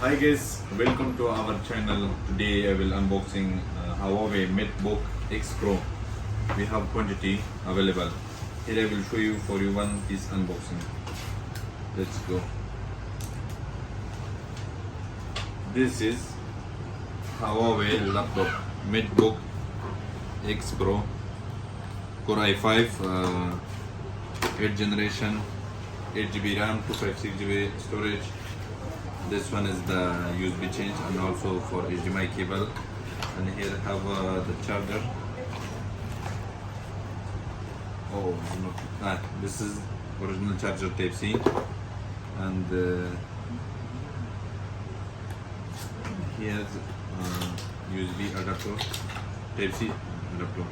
Hi guys, welcome to our channel. Today I will unboxing Huawei MateBook X Pro. We have quantity available. Here I will show you for you one piece unboxing. Let's go. This is Huawei laptop MateBook X Pro Core i5 8th generation, 8GB RAM, 256GB storage. This one is the USB change and also for HDMI cable, and here have the charger. Oh, no. This is original charger Type C, and here's USB adapter, Type C adapter,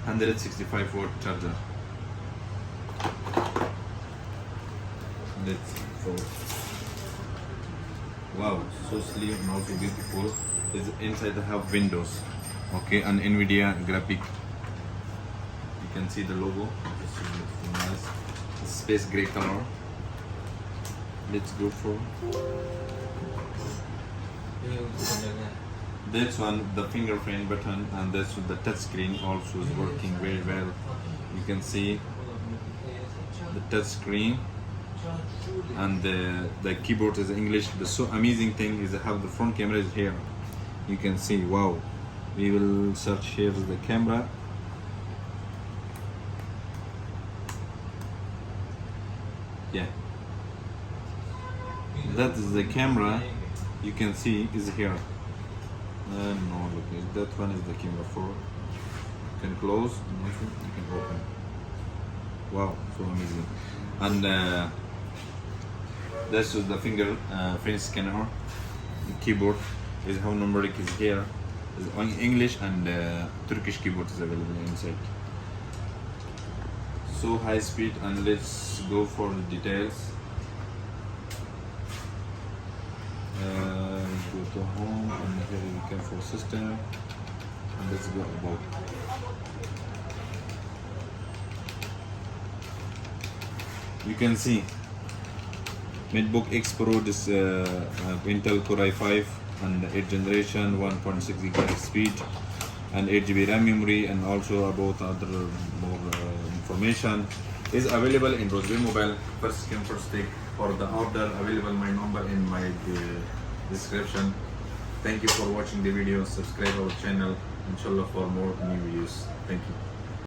165 watt charger. Let's go. Wow, so sleek and also beautiful. Is inside they have windows, okay, and NVIDIA graphic. You can see the logo. This is beautiful, nice. Space gray color. Let's go for this one, the fingerprint button, and this the touch screen also is working very well. You can see the touch screen. And the keyboard is English. The so amazing thing is how the front camera is here. You can see, wow. We will search here the camera. Yeah, that is the camera. You can see is here. No, look, that one is the camera for. You can close, you can open. Wow, so amazing. And this is the fingerprint scanner. The keyboard is how numeric is here. Is on English, and Turkish keyboard is available inside. So high speed, and let's go for the details. Go to home, and here we can for system. And let's go about. You can see MateBook X Pro, this Intel Core i5 and 8th generation, 1.6 GHz speed, and 8GB RAM memory, and also about other more information is available in Roswell Mobile. First come first take. For the order, available my number in my description. Thank you for watching the video. Subscribe our channel, inshallah, for more new videos. Thank you.